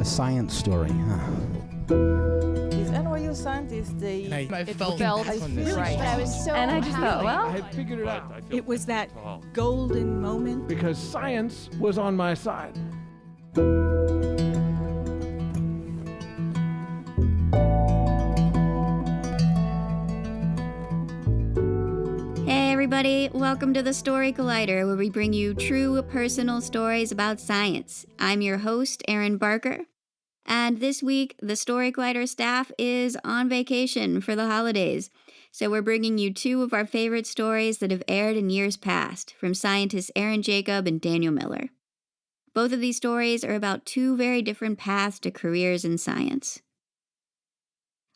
A science story, huh? These NYU scientists, they felt right. I was so and I just thought, well, I had figured it out It was that golden moment. because science was on my side. Hey everybody, welcome to the Story Collider, where we bring you true personal stories about science. I'm your host, Aerin Barker, and this week the Story Collider staff is on vacation for the holidays, so we're bringing you two of our favorite stories that have aired in years past, from scientists Aerin Jacob and Daniel Miller. Both of these stories are about two very different paths to careers in science.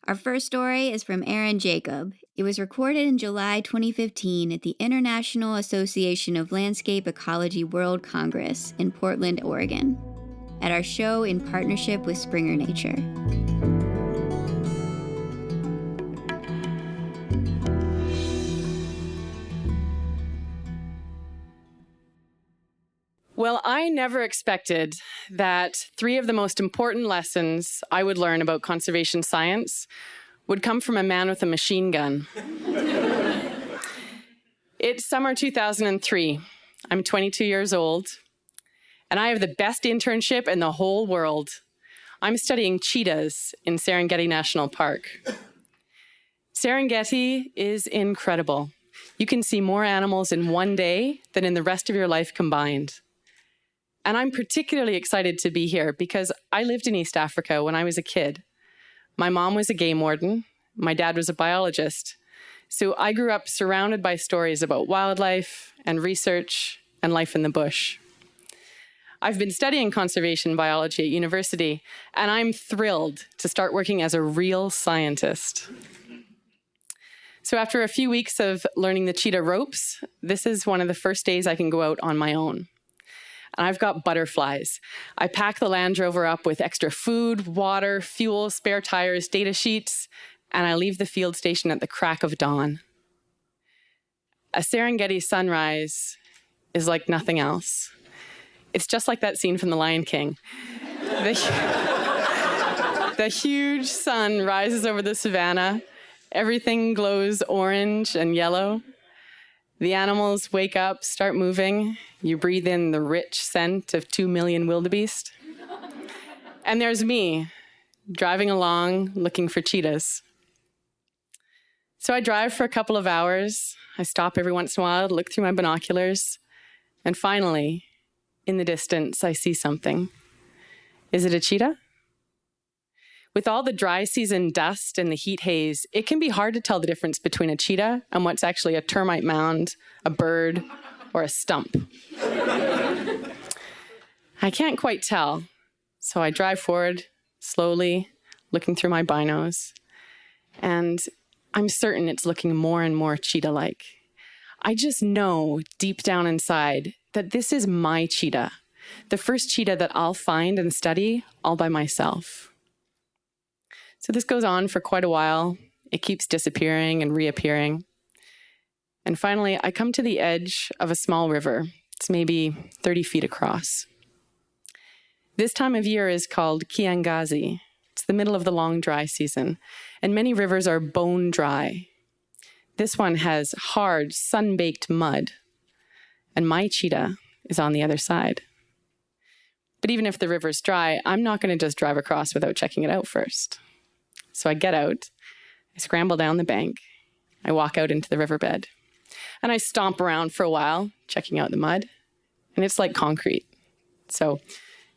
Our first story is from Aerin Jacob. It was recorded in July 2015 at the International Association of Landscape Ecology World Congress in Portland, Oregon, at our show in partnership with Springer Nature. Well, I never expected that three of the most important lessons I would learn about conservation science would come from a man with a machine gun. It's summer 2003. I'm 22 years old, and I have the best internship in the whole world. I'm studying cheetahs in Serengeti National Park. Serengeti is incredible. You can see more animals in one day than in the rest of your life combined. And I'm particularly excited to be here because I lived in East Africa when I was a kid. My mom was a game warden. My dad was a biologist. So I grew up surrounded by stories about wildlife and research and life in the bush. I've been studying conservation biology at university, and I'm thrilled to start working as a real scientist. So after a few weeks of learning the cheetah ropes, this is one of the first days I can go out on my own. And I've got butterflies. I pack the Land Rover up with extra food, water, fuel, spare tires, data sheets, and I leave the field station at the crack of dawn. A Serengeti sunrise is like nothing else. It's just like that scene from The Lion King. The huge sun rises over the savannah. Everything glows orange and yellow. The animals wake up, start moving. You breathe in the rich scent of 2 million wildebeest. And there's me, driving along, looking for cheetahs. So I drive for a couple of hours. I stop every once in a while to look through my binoculars. And finally, in the distance, I see something. Is it a cheetah? With all the dry season dust and the heat haze, it can be hard to tell the difference between a cheetah and what's actually a termite mound, a bird, or a stump. I can't quite tell, so I drive forward slowly, looking through my binos, and I'm certain it's looking more and more cheetah-like. I just know deep down inside that this is my cheetah, the first cheetah that I'll find and study all by myself. So this goes on for quite a while. It keeps disappearing and reappearing. And finally, I come to the edge of a small river. It's maybe 30 feet across. This time of year is called kiangazi. It's the middle of the long dry season, and many rivers are bone dry. This one has hard, sun-baked mud, and my cheetah is on the other side. But even if the river's dry, I'm not going to just drive across without checking it out first. So I get out, I scramble down the bank, I walk out into the riverbed, and I stomp around for a while, checking out the mud, and it's like concrete. So,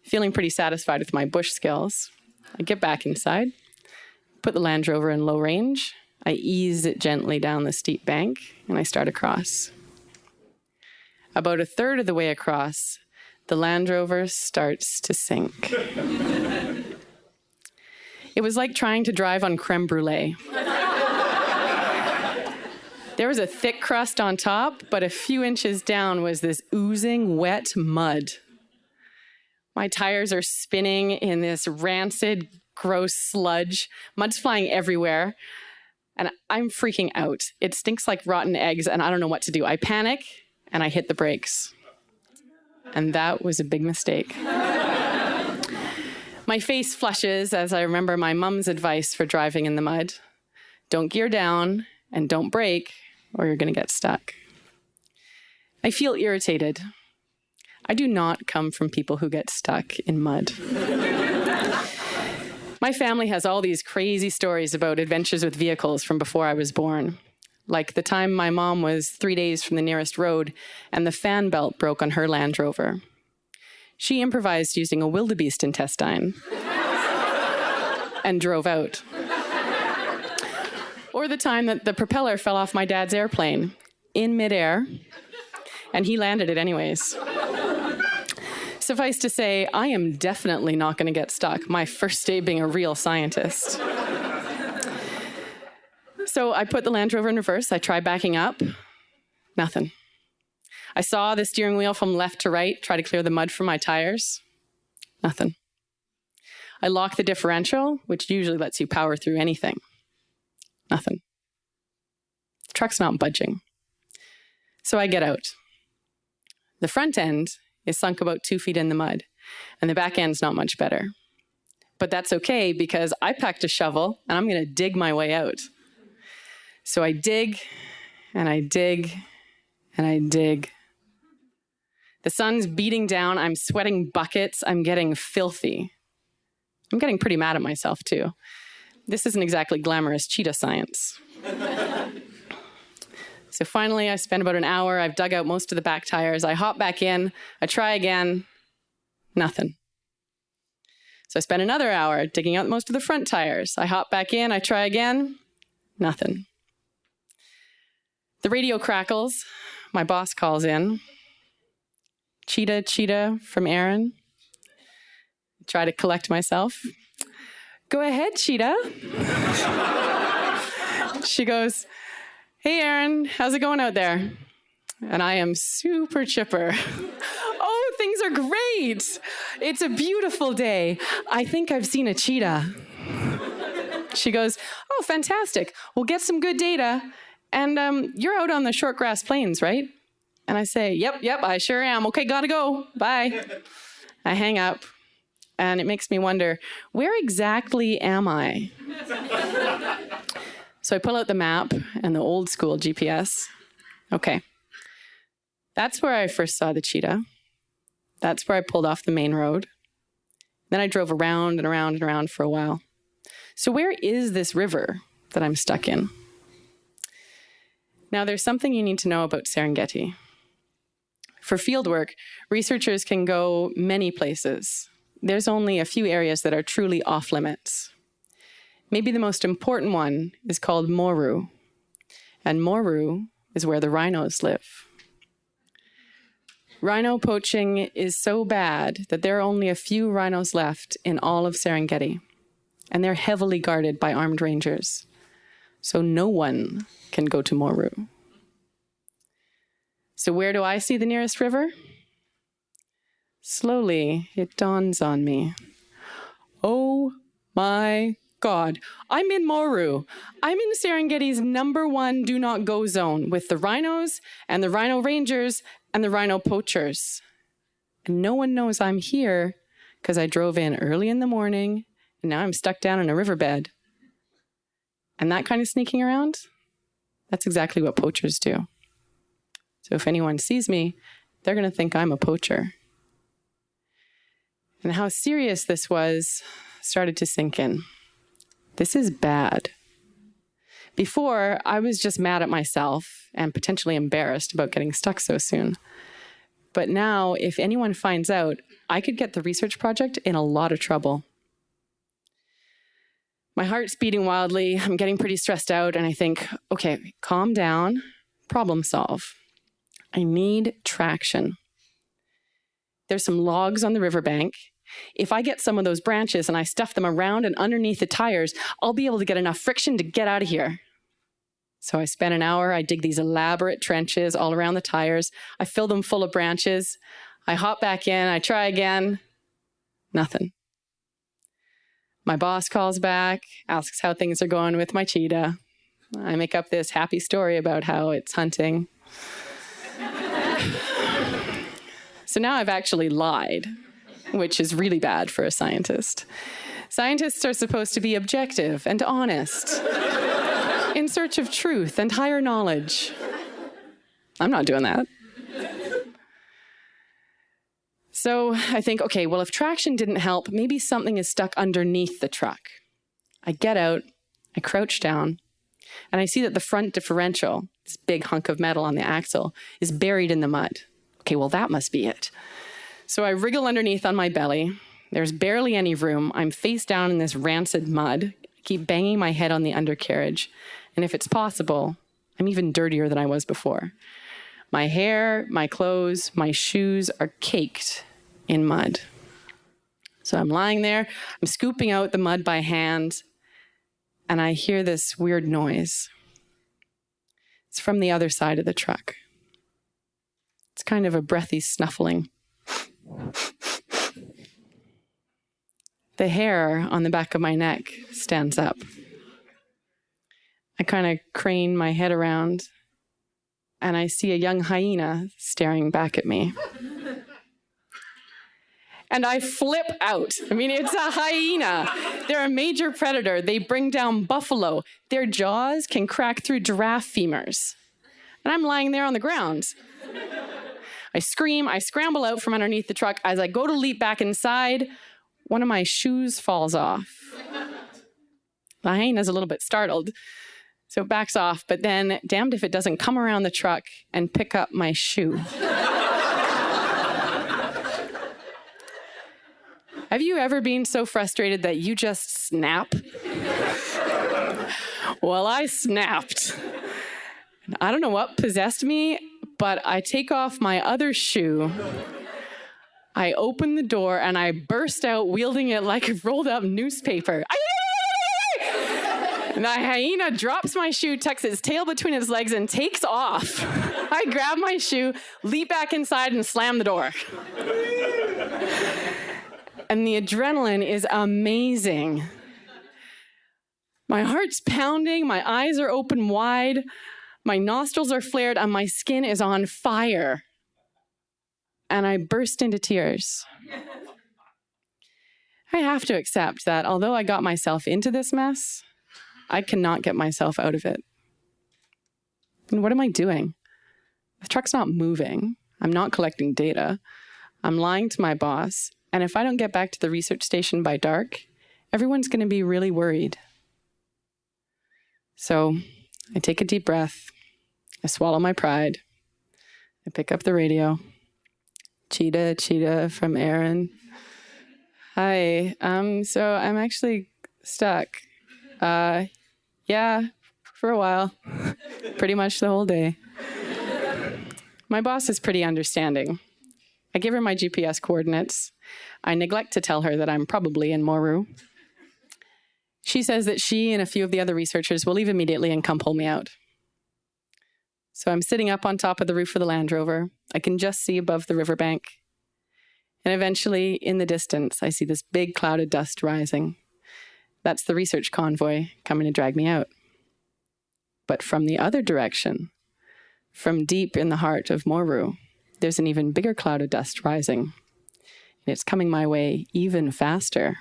feeling pretty satisfied with my bush skills, I get back inside, put the Land Rover in low range, I ease it gently down the steep bank, and I start across. About a third of the way across, the Land Rover starts to sink. It was like trying to drive on creme brulee. There was a thick crust on top, but a few inches down was this oozing wet mud. My tires are spinning in this rancid, gross sludge. Mud's flying everywhere, and I'm freaking out. It stinks like rotten eggs, and I don't know what to do. I panic, and I hit the brakes. And that was a big mistake. My face flushes as I remember my mom's advice for driving in the mud. Don't gear down and don't brake, or you're going to get stuck. I feel irritated. I do not come from people who get stuck in mud. My family has all these crazy stories about adventures with vehicles from before I was born. Like the time my mom was 3 days from the nearest road and the fan belt broke on her Land Rover. She improvised using a wildebeest intestine and drove out. Or the time that the propeller fell off my dad's airplane in midair, and he landed it anyways. Suffice to say, I am definitely not going to get stuck, my first day being a real scientist. So I put the Land Rover in reverse. I tried backing up. Nothing. I saw the steering wheel from left to right, try to clear the mud from my tires. Nothing. I locked the differential, which usually lets you power through anything. Nothing. The truck's not budging. So I get out. The front end is sunk about 2 feet in the mud, and the back end's not much better. But that's okay because I packed a shovel and I'm going to dig my way out. So I dig and I dig and I dig. The sun's beating down. I'm sweating buckets. I'm getting filthy. I'm getting pretty mad at myself too. This isn't exactly glamorous cheetah science. So finally, I spend about an hour. I've dug out most of the back tires. I hop back in. I try again. Nothing. So I spend another hour digging out most of the front tires. I hop back in. I try again. Nothing. The radio crackles. My boss calls in. Cheetah, cheetah from Aerin. Try to collect myself. Go ahead, cheetah. She goes, hey, Aerin, how's it going out there? And I am super chipper. Oh, things are great. It's a beautiful day. I think I've seen a cheetah. She goes, oh, fantastic. We'll get some good data. And you're out on the short grass plains, right? And I say, yep, I sure am. Okay, gotta go. Bye. I hang up. And it makes me wonder, where exactly am I? So I pull out the map and the old school GPS. Okay. That's where I first saw the cheetah. That's where I pulled off the main road. Then I drove around and around and around for a while. So where is this river that I'm stuck in? Now, there's something you need to know about Serengeti. For fieldwork, researchers can go many places. There's only a few areas that are truly off limits. Maybe the most important one is called Moru. And Moru is where the rhinos live. Rhino poaching is so bad that there are only a few rhinos left in all of Serengeti. And they're heavily guarded by armed rangers. So no one can go to Moru. So where do I see the nearest river? Slowly, it dawns on me. Oh my God, I'm in Moru. I'm in Serengeti's #1 do not go zone with the rhinos and the rhino rangers and the rhino poachers. And no one knows I'm here because I drove in early in the morning and now I'm stuck down in a riverbed. And that kind of sneaking around, that's exactly what poachers do. So if anyone sees me, they're going to think I'm a poacher. And how serious this was started to sink in. This is bad. Before, I was just mad at myself and potentially embarrassed about getting stuck so soon. But now, if anyone finds out, I could get the research project in a lot of trouble. My heart's beating wildly. I'm getting pretty stressed out, and I think, okay, calm down, problem solve. I need traction. There's some logs on the riverbank. If I get some of those branches and I stuff them around and underneath the tires, I'll be able to get enough friction to get out of here. So I spent an hour. I dig these elaborate trenches all around the tires. I fill them full of branches. I hop back in. I try again. Nothing. My boss calls back, asks how things are going with my cheetah. I make up this happy story about how it's hunting. So now I've actually lied. which is really bad for a scientist. Scientists are supposed to be objective and honest, in search of truth and higher knowledge. I'm not doing that. So I think, okay, well, if traction didn't help, maybe something is stuck underneath the truck. I get out, I crouch down, and I see that the front differential, this big hunk of metal on the axle, is buried in the mud. Okay, well, that must be it. So I wriggle underneath on my belly. There's barely any room. I'm face down in this rancid mud. I keep banging my head on the undercarriage. And if it's possible, I'm even dirtier than I was before. My hair, my clothes, my shoes are caked in mud. So I'm lying there, I'm scooping out the mud by hand, and I hear this weird noise. It's from the other side of the truck. It's kind of a breathy snuffling. The hair on the back of my neck stands up. I kind of crane my head around, and I see a young hyena staring back at me. And I flip out. I mean, it's a hyena. They're a major predator. They bring down buffalo. Their jaws can crack through giraffe femurs. And I'm lying there on the ground. I scream, I scramble out from underneath the truck. As I go to leap back inside, one of my shoes falls off. The hyena's a little bit startled, so it backs off, but then damned if it doesn't come around the truck and pick up my shoe. Have you ever been so frustrated that you just snap? Well, I snapped. I don't know what possessed me, but I take off my other shoe. I open the door and I burst out wielding it like a rolled up newspaper. And the hyena drops my shoe, tucks its tail between its legs, and takes off. I grab my shoe, leap back inside, and slam the door. And the adrenaline is amazing. My heart's pounding, my eyes are open wide, my nostrils are flared, and my skin is on fire. And I burst into tears. I have to accept that although I got myself into this mess, I cannot get myself out of it. And what am I doing? The truck's not moving. I'm not collecting data. I'm lying to my boss. And if I don't get back to the research station by dark, everyone's going to be really worried. So I take a deep breath. I swallow my pride. I pick up the radio. Cheetah from Aerin. Hi, so I'm actually stuck. Yeah, for a while. Pretty much the whole day. My boss is pretty understanding. I give her my GPS coordinates. I neglect to tell her that I'm probably in Moru. She says that she and a few of the other researchers will leave immediately and come pull me out. So I'm sitting up on top of the roof of the Land Rover. I can just see above the riverbank. And eventually, in the distance, I see this big cloud of dust rising. That's the research convoy coming to drag me out. But from the other direction, from deep in the heart of Moru, there's an even bigger cloud of dust rising. And it's coming my way even faster.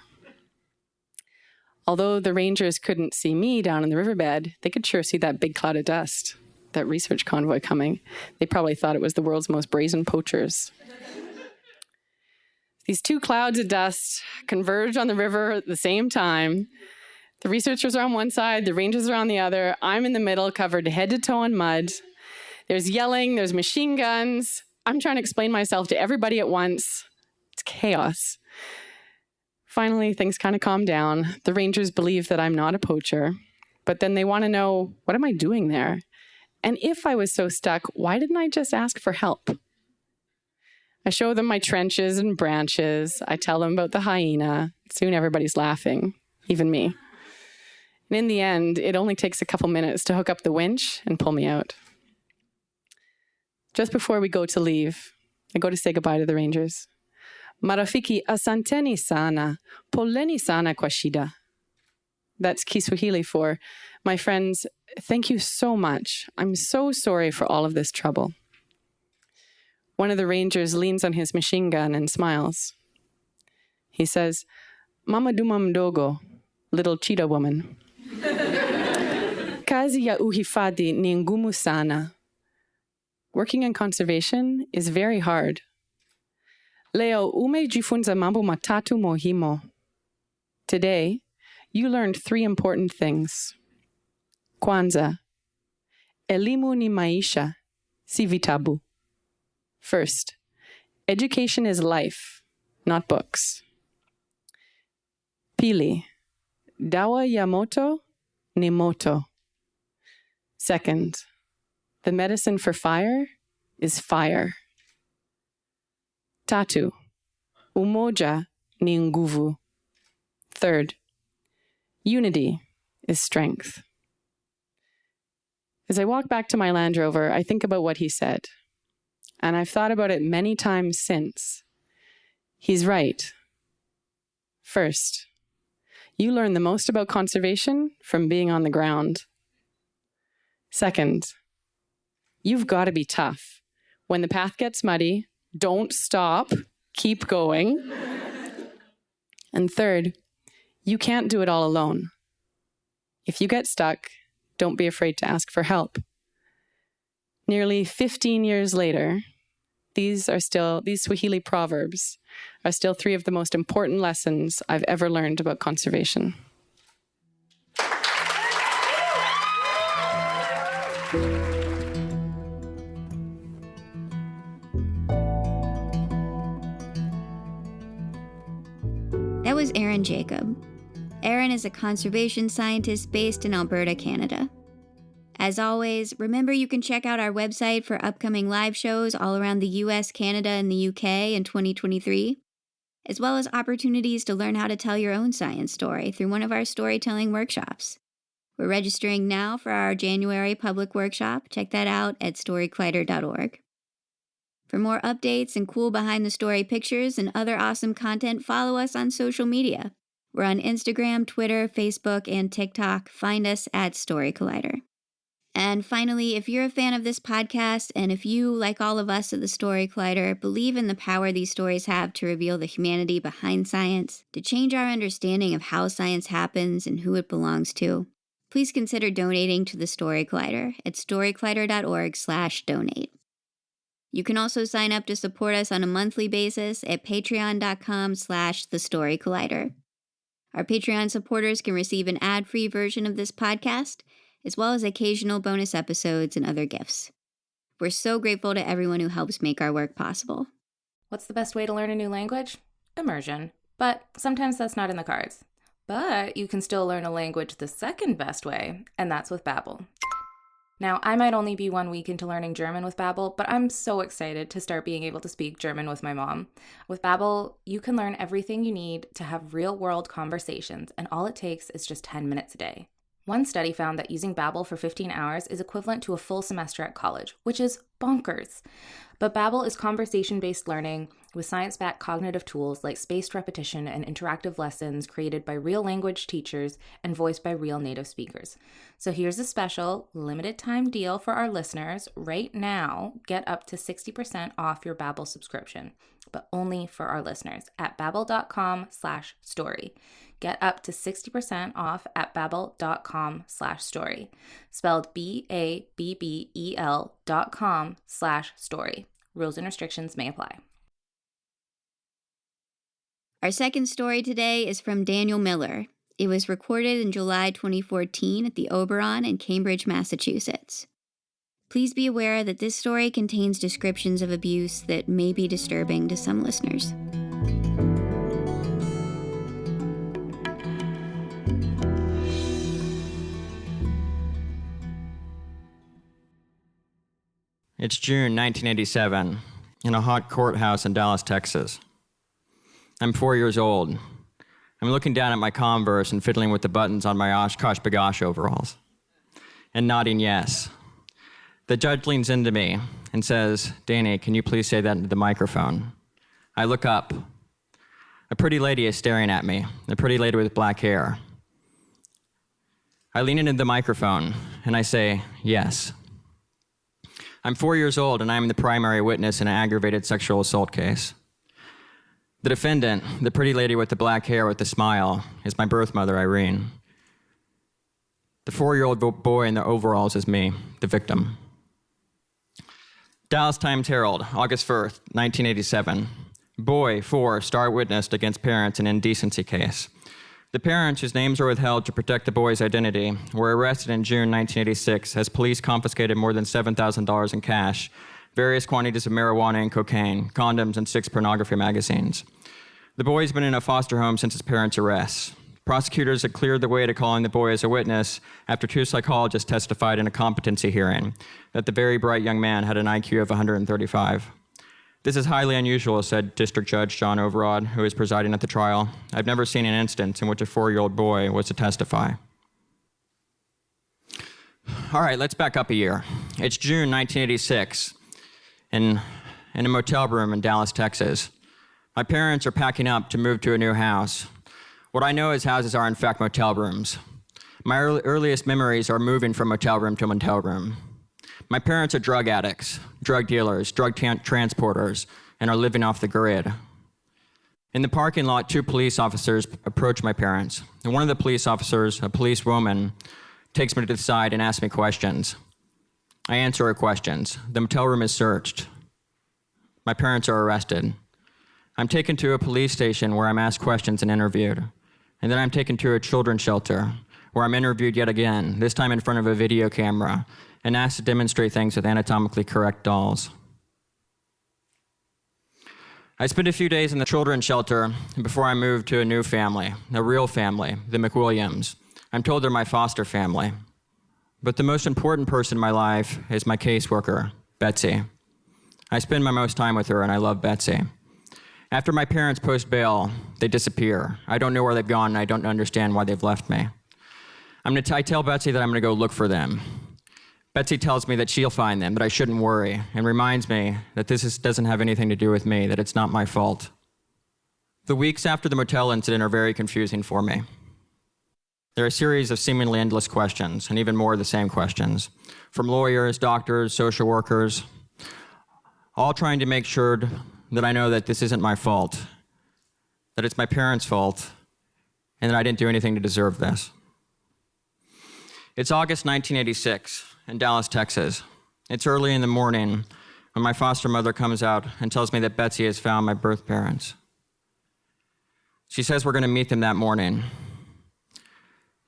Although the rangers couldn't see me down in the riverbed, they could sure see that big cloud of dust, that research convoy coming. They probably thought it was the world's most brazen poachers. These two clouds of dust converge on the river at the same time. The researchers are on one side, the rangers are on the other. I'm in the middle, covered head to toe in mud. There's yelling, there's machine guns. I'm trying to explain myself to everybody at once. It's chaos. Finally, things kind of calm down. The rangers believe that I'm not a poacher, but then they want to know, what am I doing there? And if I was so stuck, why didn't I just ask for help? I show them my trenches and branches. I tell them about the hyena. Soon everybody's laughing, even me. And in the end, it only takes a couple minutes to hook up the winch and pull me out. Just before we go to leave, I go to say goodbye to the rangers. Marafiki asanteni sana, poleni sana kwa shida. That's Kiswahili for, my friends, thank you so much. I'm so sorry for all of this trouble. One of the rangers leans on his machine gun and smiles. He says, Mama duma mdogo, little cheetah woman. Kazi ya uhifadhi ni ngumu sana. Working in conservation is very hard. Leo umejifunza mambo matatu muhimu. Today, you learned 3 important things. Kwanza, elimu ni maisha, si vitabu. First, education is life, not books. Pili, dawa ya moto ni moto. Second, the medicine for fire is fire. Tatu, umoja ni nguvu. Third, unity is strength. As I walk back to my Land Rover, I think about what he said. And I've thought about it many times since. He's right. First, you learn the most about conservation from being on the ground. Second, you've got to be tough. When the path gets muddy, don't stop, keep going. And third, you can't do it all alone. If you get stuck, don't be afraid to ask for help. Nearly 15 years later, these Swahili proverbs are still 3 of the most important lessons I've ever learned about conservation. That was Aerin Jacob. Aerin is a conservation scientist based in Alberta, Canada. As always, remember you can check out our website for upcoming live shows all around the US, Canada, and the UK in 2023, as well as opportunities to learn how to tell your own science story through one of our storytelling workshops. We're registering now for our January public workshop. Check that out at storycollider.org. For more updates and cool behind-the-story pictures and other awesome content, follow us on social media. We're on Instagram, Twitter, Facebook, and TikTok. Find us at Story Collider. And finally, if you're a fan of this podcast, and if you, like all of us at the Story Collider, believe in the power these stories have to reveal the humanity behind science, to change our understanding of how science happens and who it belongs to, please consider donating to the Story Collider at storycollider.org/donate. You can also sign up to support us on a monthly basis at patreon.com/thestorycollider. Our Patreon supporters can receive an ad-free version of this podcast, as well as occasional bonus episodes and other gifts. We're so grateful to everyone who helps make our work possible. What's the best way to learn a new language? Immersion. But sometimes that's not in the cards. But you can still learn a language the second best way, and that's with Babbel. Now, I might only be 1 week into learning German with Babbel, but I'm so excited to start being able to speak German with my mom. With Babbel, you can learn everything you need to have real-world conversations, and all it takes is just 10 minutes a day. One study found that using Babbel for 15 hours is equivalent to a full semester at college, which is bonkers. But Babbel is conversation-based learning with science-backed cognitive tools like spaced repetition and interactive lessons created by real language teachers and voiced by real native speakers. So here's a special limited-time deal for our listeners. Right now, get up to 60% off your Babbel subscription, but only for our listeners at babbel.com/story. Get up to 60% off at babbel.com/story. Spelled BABBEL.com/story. Rules and restrictions may apply. Our second story today is from Daniel Miller. It was recorded in July 2014 at the Oberon in Cambridge, Massachusetts. Please be aware that this story contains descriptions of abuse that may be disturbing to some listeners. It's June 1987, in a hot courthouse in Dallas, Texas. I'm 4 years old. I'm looking down at my Converse and fiddling with the buttons on my Oshkosh Bagosh overalls, and nodding yes. The judge leans into me and says, "Danny, can you please say that into the microphone?" I look up. A pretty lady is staring at me, a pretty lady with black hair. I lean into the microphone, and I say, "Yes." I'm 4 years old, and I'm the primary witness in an aggravated sexual assault case. The defendant, the pretty lady with the black hair with the smile, is my birth mother, Aerin. The 4-year-old boy in the overalls is me, the victim. Dallas Times-Herald, August 1st, 1987. Boy, 4, star witnessed against parents in indecency case. The parents, whose names are withheld to protect the boy's identity, were arrested in June 1986 as police confiscated more than $7,000 in cash, various quantities of marijuana and cocaine, condoms, and 6 pornography magazines. The boy's been in a foster home since his parents' arrests. Prosecutors had cleared the way to calling the boy as a witness after 2 psychologists testified in a competency hearing that the very bright young man had an IQ of 135. This is highly unusual, said District Judge John Overrod, who was presiding at the trial. I've never seen an instance in which a 4-year-old boy was to testify. All right, let's back up a year. It's June 1986 in a motel room in Dallas, Texas. My parents are packing up to move to a new house. What I know is houses are in fact motel rooms. My earliest memories are moving from motel room to motel room. My parents are drug addicts, drug dealers, drug transporters, and are living off the grid. In the parking lot, 2 police officers approach my parents. And one of the police officers, a police woman, takes me to the side and asks me questions. I answer her questions. The motel room is searched. My parents are arrested. I'm taken to a police station where I'm asked questions and interviewed. And then I'm taken to a children's shelter where I'm interviewed yet again, this time in front of a video camera, and asked to demonstrate things with anatomically correct dolls. I spent a few days in the children's shelter before I moved to a new family, a real family, the McWilliams. I'm told they're my foster family. But the most important person in my life is my caseworker, Betsy. I spend my most time with her, and I love Betsy. After my parents post bail, they disappear. I don't know where they've gone, and I don't understand why they've left me. I tell Betsy that I'm gonna go look for them. Betsy tells me that she'll find them, that I shouldn't worry, and reminds me that doesn't have anything to do with me, that it's not my fault. The weeks after the motel incident are very confusing for me. There are a series of seemingly endless questions, and even more of the same questions, from lawyers, doctors, social workers, all trying to make sure that I know that this isn't my fault, that it's my parents' fault, and that I didn't do anything to deserve this. It's August 1986 in Dallas, Texas. It's early in the morning when my foster mother comes out and tells me that Betsy has found my birth parents. She says we're going to meet them that morning.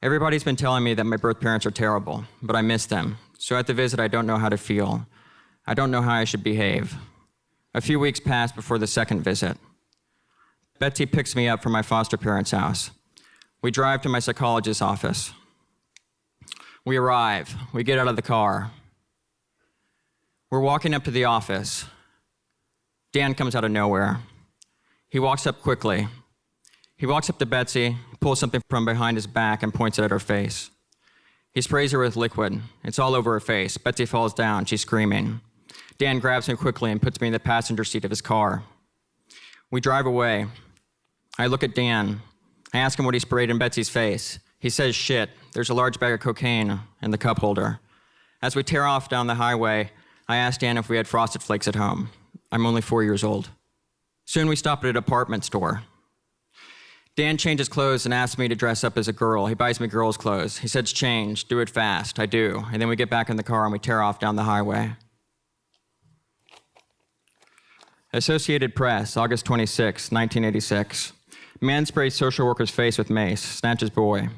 Everybody's been telling me that my birth parents are terrible, but I miss them. So at the visit, I don't know how to feel. I don't know how I should behave. A few weeks pass before the second visit. Betsy picks me up from my foster parents' house. We drive to my psychologist's office. We arrive. We get out of the car. We're walking up to the office. Dan comes out of nowhere. He walks up quickly. He walks up to Betsy, pulls something from behind his back, and points it at her face. He sprays her with liquid. It's all over her face. Betsy falls down. She's screaming. Dan grabs me quickly and puts me in the passenger seat of his car. We drive away. I look at Dan. I ask him what he sprayed in Betsy's face. He says, shit, there's a large bag of cocaine in the cup holder. As we tear off down the highway, I ask Dan if we had Frosted Flakes at home. I'm only 4 years old. Soon we stop at a department store. Dan changes clothes and asks me to dress up as a girl. He buys me girls' clothes. He says, change, do it fast. I do. And then we get back in the car and we tear off down the highway. Associated Press, August 26, 1986. Man sprays social worker's face with mace, snatches boy.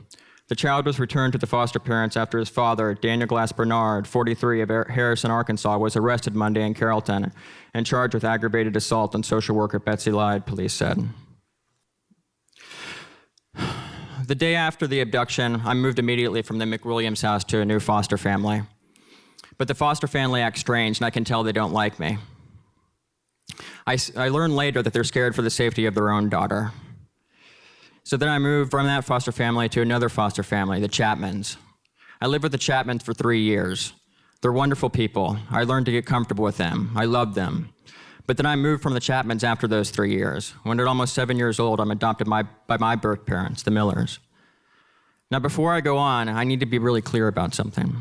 The child was returned to the foster parents after his father, Daniel Glass Bernard, 43, of Harrison, Arkansas, was arrested Monday in Carrollton and charged with aggravated assault on social worker Betsy lied, police said. The day after the abduction, I moved immediately from the McWilliams house to a new foster family. But the foster family acts strange, and I can tell they don't like me. I learned later that they're scared for the safety of their own daughter. So then I moved from that foster family to another foster family, the Chapmans. I lived with the Chapmans for 3 years. They're wonderful people. I learned to get comfortable with them. I loved them. But then I moved from the Chapmans after those 3 years. When at almost 7 years old, I'm adopted by my birth parents, the Millers. Now, before I go on, I need to be really clear about something.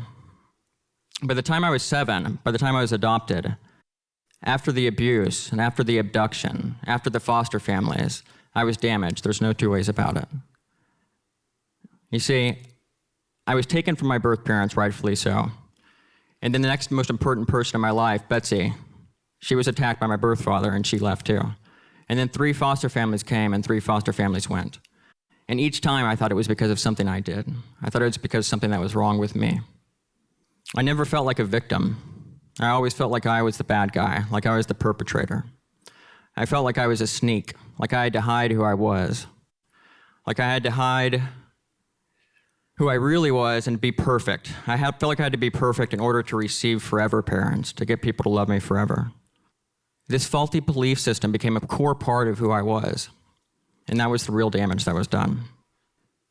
By the time I was 7, by the time I was adopted, After the abuse and after the abduction, after the foster families, I was damaged. There's no two ways about it. You see, I was taken from my birth parents, rightfully so. And then the next most important person in my life, Betsy, she was attacked by my birth father and she left too. And then 3 foster families came and 3 foster families went. And each time I thought it was because of something I did. I thought it was because of something that was wrong with me. I never felt like a victim. I always felt like I was the bad guy, like I was the perpetrator. I felt like I was a sneak, like I had to hide who I was, like I had to hide who I really was and be perfect. Felt like I had to be perfect in order to receive forever parents, to get people to love me forever. This faulty belief system became a core part of who I was, and that was the real damage that was done.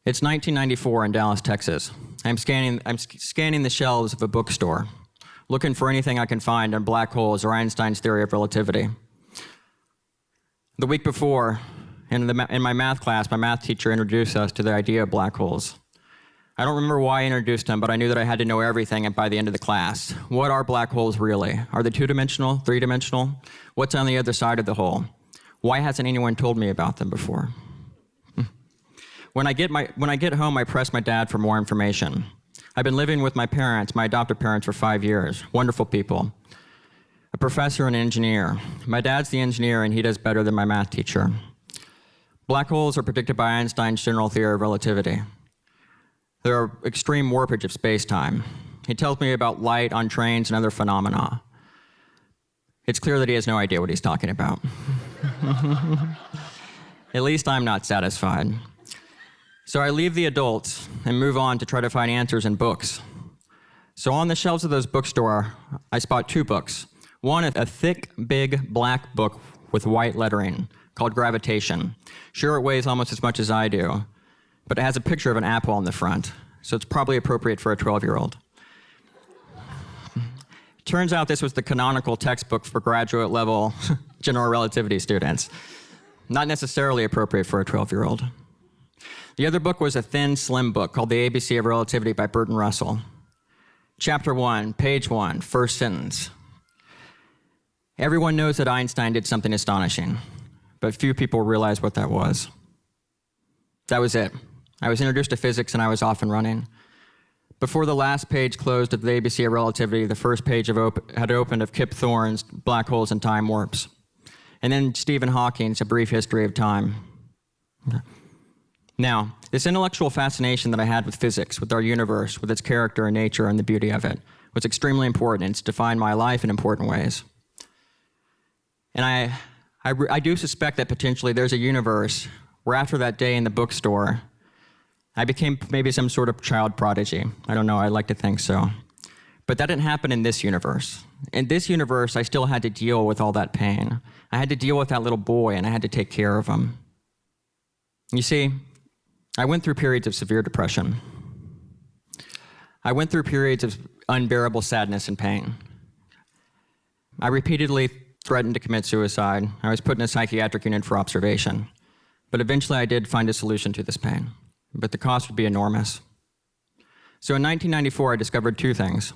It's 1994 in Dallas, Texas. I'm scanning the shelves of a bookstore, looking for anything I can find on black holes or Einstein's theory of relativity. The week before, in my math class, my math teacher introduced us to the idea of black holes. I don't remember why I introduced him, but I knew that I had to know everything by the end of the class. What are black holes really? Are they 2-dimensional, 3-dimensional? What's on the other side of the hole? Why hasn't anyone told me about them before? When I get home, I press my dad for more information. I've been living with my parents, my adopted parents, for 5 years. Wonderful people. A professor and an engineer. My dad's the engineer, and he does better than my math teacher. Black holes are predicted by Einstein's general theory of relativity. There are extreme warpage of space-time. He tells me about light on trains and other phenomena. It's clear that he has no idea what he's talking about. At least I'm not satisfied. So I leave the adults and move on to try to find answers in books. So on the shelves of those bookstores, I spot 2 books. One, a thick, big, black book with white lettering called Gravitation. Sure, it weighs almost as much as I do, but it has a picture of an apple on the front, so it's probably appropriate for a 12-year-old. Turns out this was the canonical textbook for graduate-level general relativity students. Not necessarily appropriate for a 12-year-old. The other book was a thin, slim book called The ABC of Relativity by Burton Russell. Chapter 1, page 1, first sentence. Everyone knows that Einstein did something astonishing, but few people realize what that was. That was it. I was introduced to physics and I was off and running. Before the last page closed of the ABC of Relativity, the first page had opened of Kip Thorne's Black Holes and Time Warps. And then Stephen Hawking's A Brief History of Time. Now, this intellectual fascination that I had with physics, with our universe, with its character and nature and the beauty of it, was extremely important. It's defined my life in important ways. And I do suspect that potentially there's a universe where after that day in the bookstore, I became maybe some sort of child prodigy. I don't know, I like to think so. But that didn't happen in this universe. In this universe, I still had to deal with all that pain. I had to deal with that little boy, and I had to take care of him. You see, I went through periods of severe depression. I went through periods of unbearable sadness and pain. I repeatedly threatened to commit suicide. I was put in a psychiatric unit for observation. But eventually I did find a solution to this pain. But the cost would be enormous. So in 1994, I discovered 2 things.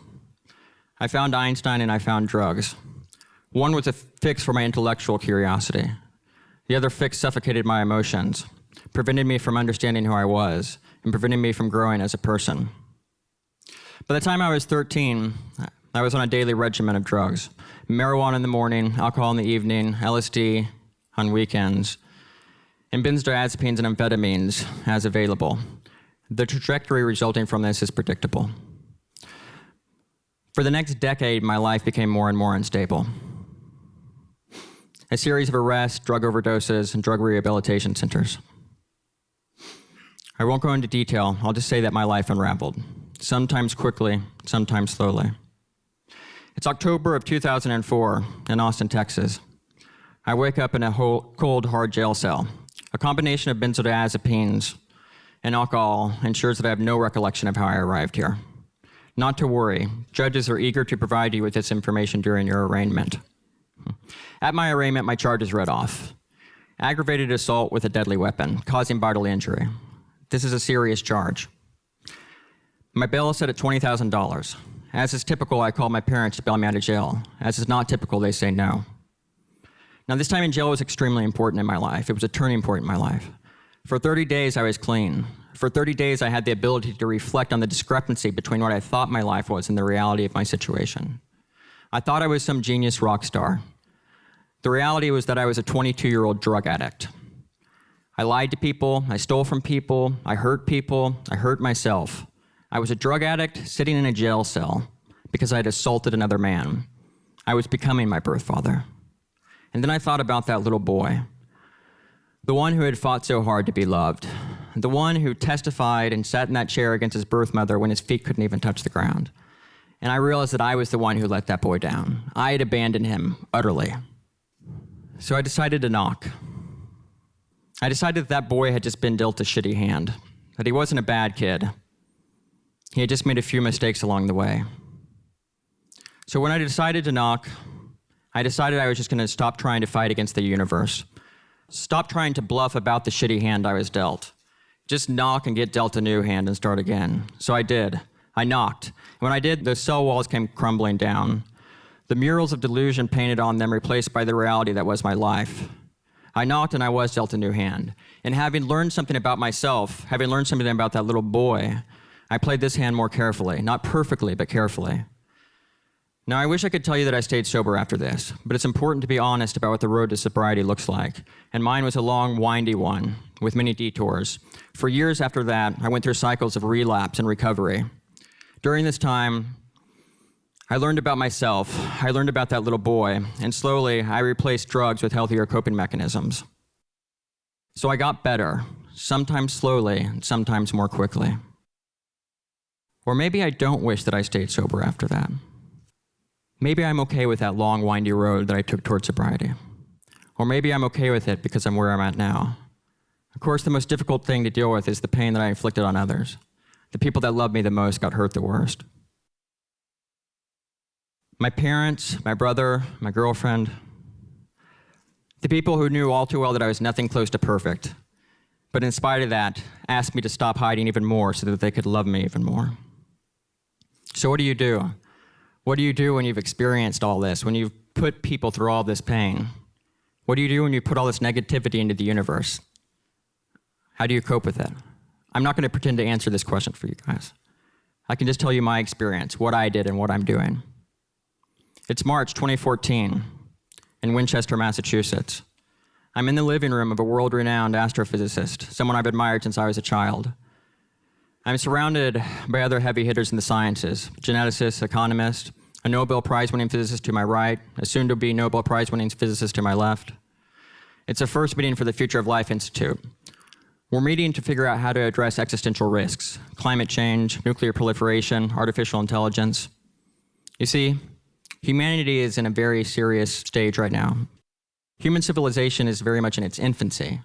I found Einstein and I found drugs. One was a fix for my intellectual curiosity. The other fix suffocated my emotions, prevented me from understanding who I was, and prevented me from growing as a person. By the time I was 13, I was on a daily regimen of drugs. Marijuana in the morning, alcohol in the evening, LSD on weekends, and benzodiazepines and amphetamines as available. The trajectory resulting from this is predictable. For the next decade, my life became more and more unstable. A series of arrests, drug overdoses, and drug rehabilitation centers. I won't go into detail. I'll just say that my life unraveled, sometimes quickly, sometimes slowly. It's October of 2004 in Austin, Texas. I wake up in a cold, hard jail cell. A combination of benzodiazepines and alcohol ensures that I have no recollection of how I arrived here. Not to worry, judges are eager to provide you with this information during your arraignment. At my arraignment, my charges read off. Aggravated assault with a deadly weapon, causing bodily injury. This is a serious charge. My bail is set at $20,000. As is typical, I called my parents to bail me out of jail. As is not typical, they say no. Now, this time in jail was extremely important in my life. It was a turning point in my life. For 30 days, I was clean. For 30 days, I had the ability to reflect on the discrepancy between what I thought my life was and the reality of my situation. I thought I was some genius rock star. The reality was that I was a 22-year-old drug addict. I lied to people, I stole from people, I hurt myself. I was a drug addict sitting in a jail cell because I had assaulted another man. I was becoming my birth father. And then I thought about that little boy, the one who had fought so hard to be loved, the one who testified and sat in that chair against his birth mother when his feet couldn't even touch the ground. And I realized that I was the one who let that boy down. I had abandoned him utterly. So I decided to knock. I decided that boy had just been dealt a shitty hand, that he wasn't a bad kid. He had just made a few mistakes along the way. So when I decided to knock, I decided I was just going to stop trying to fight against the universe. Stop trying to bluff about the shitty hand I was dealt. Just knock and get dealt a new hand and start again. So I did. I knocked. When I did, the cell walls came crumbling down. The murals of delusion painted on them replaced by the reality that was my life. I knocked and I was dealt a new hand. And having learned something about myself, having learned something about that little boy, I played this hand more carefully. Not perfectly, but carefully. Now, I wish I could tell you that I stayed sober after this, but it's important to be honest about what the road to sobriety looks like. And mine was a long, windy one, with many detours. For years after that, I went through cycles of relapse and recovery. During this time, I learned about myself, I learned about that little boy, and slowly I replaced drugs with healthier coping mechanisms. So I got better, sometimes slowly, and sometimes more quickly. Or maybe I don't wish that I stayed sober after that. Maybe I'm okay with that long, windy road that I took towards sobriety. Or maybe I'm okay with it because I'm where I'm at now. Of course, the most difficult thing to deal with is the pain that I inflicted on others. The people that loved me the most got hurt the worst. My parents, my brother, my girlfriend, the people who knew all too well that I was nothing close to perfect, but in spite of that, asked me to stop hiding even more so that they could love me even more. So what do you do? What do you do when you've experienced all this, when you've put people through all this pain? What do you do when you put all this negativity into the universe? How do you cope with it? I'm not going to pretend to answer this question for you guys. I can just tell you my experience, what I did and what I'm doing. It's March 2014 in Winchester, Massachusetts. I'm in the living room of a world-renowned astrophysicist, someone I've admired since I was a child. I'm surrounded by other heavy hitters in the sciences, geneticists, economists, a Nobel Prize-winning physicist to my right, a soon-to-be Nobel Prize-winning physicist to my left. It's a first meeting for the Future of Life Institute. We're meeting to figure out how to address existential risks, climate change, nuclear proliferation, artificial intelligence. You see, humanity is in a very serious stage right now. Human civilization is very much in its infancy,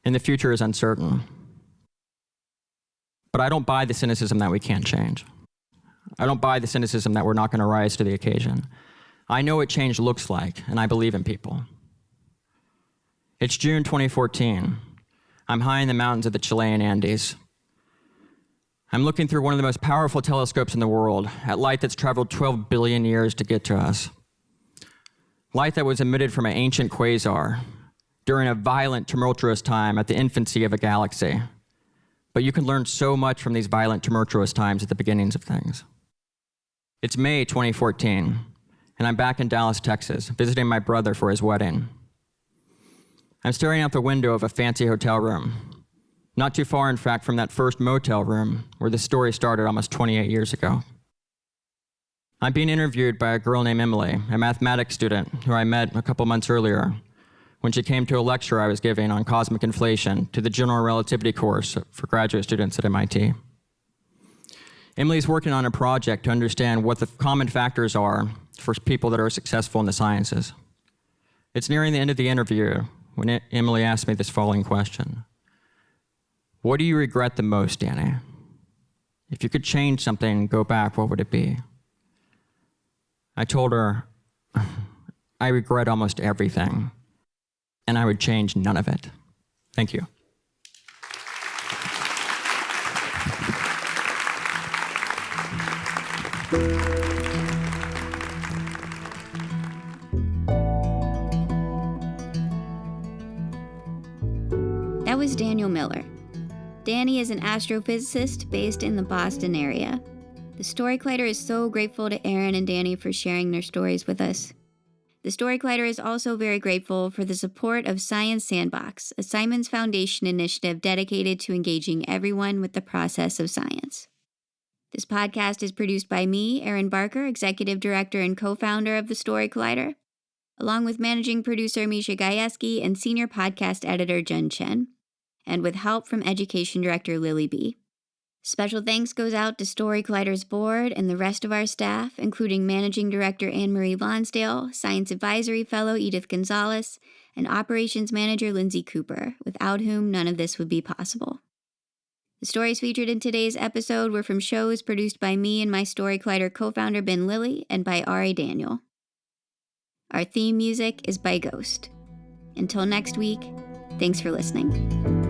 and the future is uncertain. But I don't buy the cynicism that we can't change. I don't buy the cynicism that we're not going to rise to the occasion. I know what change looks like, and I believe in people. It's June 2014. I'm high in the mountains of the Chilean Andes. I'm looking through one of the most powerful telescopes in the world at light that's traveled 12 billion years to get to us. Light that was emitted from an ancient quasar during a violent, tumultuous time at the infancy of a galaxy. But you can learn so much from these violent, tumultuous times at the beginnings of things. It's May 2014, and I'm back in Dallas, Texas, visiting my brother for his wedding. I'm staring out the window of a fancy hotel room, not too far, in fact, from that first motel room where the story started almost 28 years ago. I'm being interviewed by a girl named Emily, a mathematics student who I met a couple months earlier when she came to a lecture I was giving on cosmic inflation to the general relativity course for graduate students at MIT. Emily's working on a project to understand what the common factors are for people that are successful in the sciences. It's nearing the end of the interview when Emily asked me this following question. What do you regret the most, Danny? If you could change something and go back, what would it be? I told her, I regret almost everything, and I would change none of it. Thank you. That was Daniel Miller. Danny is an astrophysicist based in the Boston area. The Story Collider is so grateful to Aerin and Danny for sharing their stories with us. The Story Collider is also very grateful for the support of Science Sandbox, a Simons Foundation initiative dedicated to engaging everyone with the process of science. This podcast is produced by me, Aerin Barker, Executive Director and co-founder of The Story Collider, along with Managing Producer Misha Gajewski and Senior Podcast Editor Jen Chen, and with help from Education Director Lily B. Special thanks goes out to Story Collider's board and the rest of our staff, including Managing Director Anne-Marie Lonsdale, Science Advisory Fellow Edith Gonzalez, and Operations Manager Lindsay Cooper, without whom none of this would be possible. The stories featured in today's episode were from shows produced by me and my Story Collider co-founder Ben Lilly and by Ari Daniel. Our theme music is by Ghost. Until next week, thanks for listening.